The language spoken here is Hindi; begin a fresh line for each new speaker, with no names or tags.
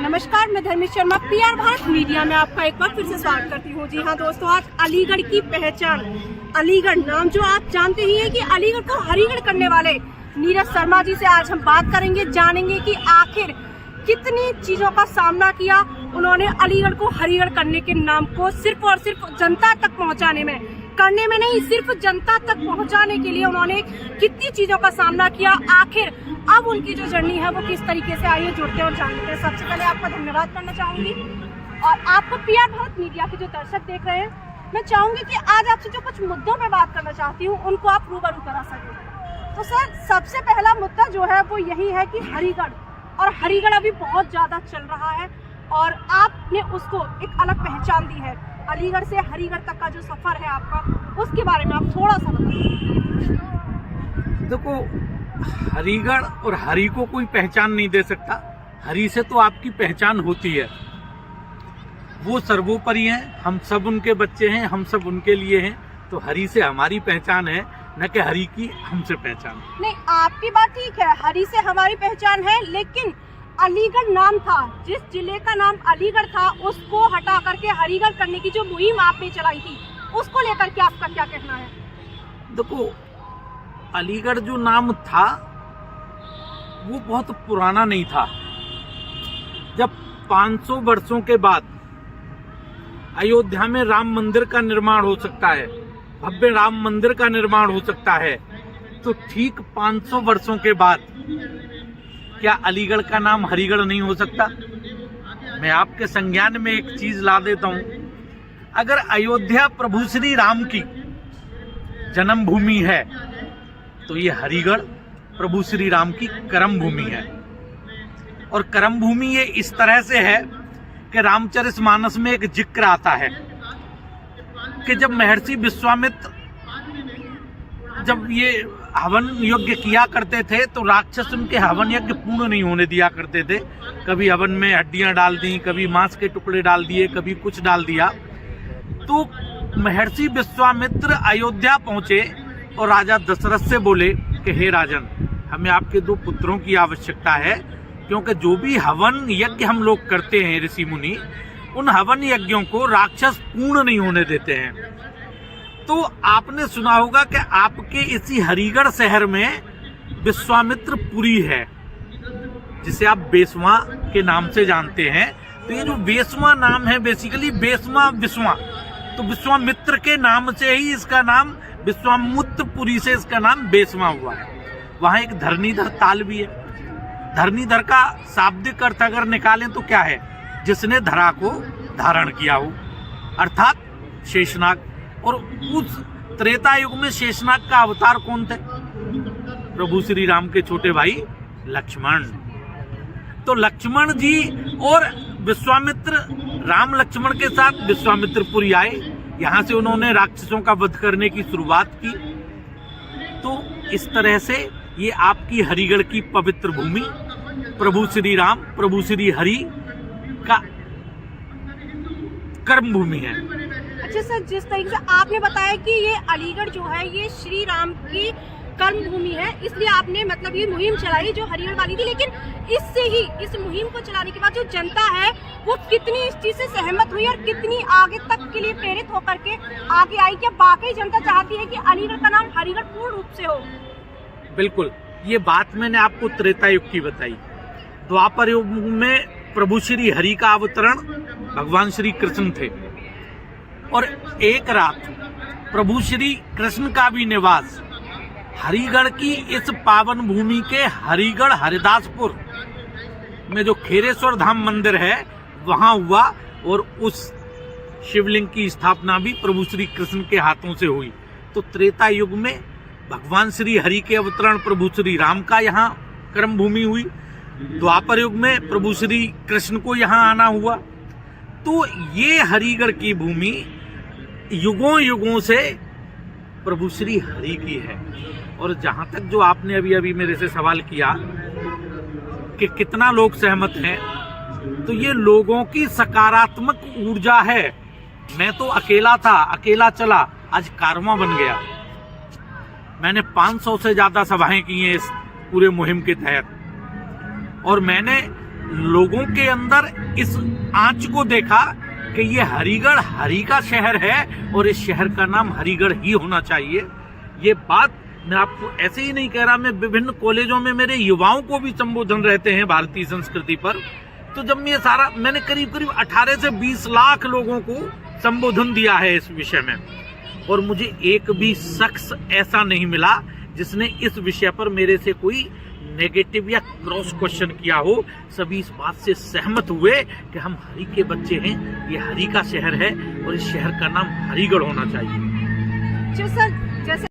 नमस्कार, मैं धर्मी शर्मा PR भारत मीडिया में आपका एक बार फिर से स्वागत करती हूँ। जी हाँ दोस्तों, आज अलीगढ़ की पहचान, अलीगढ़ नाम जो आप जानते ही हैं कि अलीगढ़ को हरीगढ़ करने वाले नीरज शर्मा जी से आज हम बात करेंगे, जानेंगे कि आखिर कितनी चीजों का सामना किया उन्होंने अलीगढ़ को हरीगढ़ करने के नाम को सिर्फ और सिर्फ जनता तक पहुँचाने में, करने में नहीं, सिर्फ जनता तक पहुँचाने के लिए उन्होंने कितनी चीजों का सामना किया। आखिर अब उनकी जो जर्नी है वो किस तरीके से आई है, जुड़ते और जानते हैं। सबसे पहले आपका धन्यवाद करना चाहूंगी और आपको PR भारत मीडिया के जो दर्शक देख रहे हैं, मैं चाहूंगी कि आज आपसे जो कुछ मुद्दों पे बात करना चाहती हूँ उनको आप रूबरू करा सकें। तो सर, सबसे पहला मुद्दा जो है वो यही है कि हरीगढ़, और हरीगढ़ अभी बहुत ज्यादा चल रहा है और आपने उसको एक अलग पहचान दी है। अलीगढ़ से हरीगढ़ तक का जो सफर है आपका, उसके बारे में आप थोड़ा सा बताइए।
देखो, हरीगढ़ और हरी को कोई पहचान नहीं दे सकता। हरी से तो आपकी पहचान होती है, वो सर्वोपरि हैं, हम सब उनके बच्चे हैं, हम सब उनके लिए हैं। तो हरी से हमारी पहचान है, न कि हरी की हमसे पहचान।
नहीं, आपकी बात ठीक है, हरी से हमारी पहचान है, लेकिन अलीगढ़ नाम था, जिस जिले का नाम अलीगढ़ था उसको हटा करके हरीगढ़ करने की जो मुहिम आपने चलाई थी, उसको लेकर के आपका क्या कहना है?
देखो, अलीगढ़ जो नाम था वो बहुत पुराना नहीं था। जब 500 वर्षों के बाद अयोध्या में राम मंदिर का निर्माण हो सकता है, भव्य राम मंदिर का निर्माण हो सकता है, तो ठीक 500 वर्षों के बाद क्या अलीगढ़ का नाम हरीगढ़ नहीं हो सकता? मैं आपके संज्ञान में एक चीज ला देता हूं। अगर अयोध्या प्रभु श्री राम की जन्मभूमि है तो ये हरीगढ़ प्रभु श्री राम की कर्म भूमि है। और कर्म भूमि ये इस तरह से है कि रामचरितमानस में एक जिक्र आता है कि जब महर्षि विश्वामित्र जब ये हवन यज्ञ किया करते थे तो राक्षस उनके हवन यज्ञ पूर्ण नहीं होने दिया करते थे। कभी हवन में हड्डियां डाल दी, कभी मांस के टुकड़े डाल दिए, कभी कुछ डाल दिया। तो महर्षि विश्वामित्र अयोध्या पहुंचे और राजा दशरथ से बोले कि हे राजन, हमें आपके 2 पुत्रों की आवश्यकता है, क्योंकि जो भी हवन यज्ञ हम लोग करते हैं ऋषि मुनि, उन हवन यज्ञों को राक्षस पूर्ण नहीं होने देते हैं। तो आपने सुना होगा कि आपके इसी हरीगढ़ शहर में विश्वामित्रपुरी है, जिसे आप बेसवा के नाम से जानते हैं। तो ये जो बेसवा नाम है, बेसिकली बेसवा विश्वा, तो विश्वामित्र के नाम से ही इसका नाम, विश्वामित्रपुरी से इसका नाम बेसवा हुआ है। वहां एक धरणीधर ताल भी है। धरणीधर का शाब्दिक अर्थ अगर निकालें तो क्या है? जिसने धरा को धारण किया हो, अर्थात शेषनाग। और उस त्रेता युग में शेषनाग का अवतार कौन थे? प्रभु श्री राम के छोटे भाई लक्ष्मण। तो लक्ष्मण जी और विश्वामित्र, राम लक्ष्मण के साथ विश्वामित्रपुरी आए। यहां से उन्होंने राक्षसों का वध करने की शुरुआत की। तो इस तरह से ये आपकी हरीगढ़ की पवित्र भूमि, प्रभु श्री राम, प्रभु श्री हरि का कर्म भूमि है।
अच्छा सर, जिस तरीके से आपने बताया कि ये अलीगढ़ जो है ये श्री राम की कर्म भूमि है, इसलिए आपने मतलब ये मुहिम चलाई जो हरीगढ़ वाली थी, लेकिन इससे ही, इस मुहिम को चलाने के बाद जो जनता है वो कितनी इस चीज से सहमत हुई और कितनी आगे तक के लिए प्रेरित होकर के आगे आई? क्या वाकई जनता चाहती है कि अलीगढ़ का नाम हरीगढ़ पूर्ण रूप से हो?
बिल्कुल, ये बात मैंने आपको त्रेता युग की बताई। द्वापर युग में प्रभु श्री हरि का अवतरण भगवान श्री कृष्ण थे, और एक रात प्रभु श्री कृष्ण का भी निवास हरीगढ़ की इस पावन भूमि के हरीगढ़ हरिदासपुर में जो खेरेश्वर धाम मंदिर है वहां हुआ, और उस शिवलिंग की स्थापना भी प्रभु श्री कृष्ण के हाथों से हुई। तो त्रेता युग में भगवान श्री हरि के अवतरण प्रभु श्री राम का यहाँ कर्म भूमि हुई। द्वापर युग में प्रभु श्री कृष्ण को यहाँ आना हुआ। तो ये हरीगढ़ की भूमि युगों युगों से प्रभु श्री हरि की है। और जहां तक जो आपने अभी अभी मेरे से सवाल किया कि कितना लोग सहमत हैं, तो ये लोगों की सकारात्मक ऊर्जा है। मैं तो अकेला था, अकेला चला, आज कारवां बन गया। मैंने 500 से ज्यादा सभाएं की हैं इस पूरे मुहिम के तहत, और मैंने लोगों के अंदर इस आंच को देखा कि ये हरिगढ़ हरि का शहर है और इस शहर का नाम हरिगढ़ ही होना चाहिए। ये बात मैं आपको ऐसे ही नहीं कह रहा, मैं विभिन्न कॉलेजों में मेरे युवाओं को भी संबोधन रहते हैं भारतीय संस्कृति पर। तो जब ये सारा मैंने करीब करीब 18 से 20 लाख लोगों को संबोधन दिया है इस विषय में, और मुझे एक भी शख्स ऐसा नहीं मिला जिसने इस विषय पर मेरे से कोई नेगेटिव या क्रॉस क्वेश्चन किया हो। सभी इस बात से सहमत हुए कि हम हरि के बच्चे हैं, ये हरि का शहर है और इस शहर का नाम हरिगढ़ होना चाहिए।
जैसे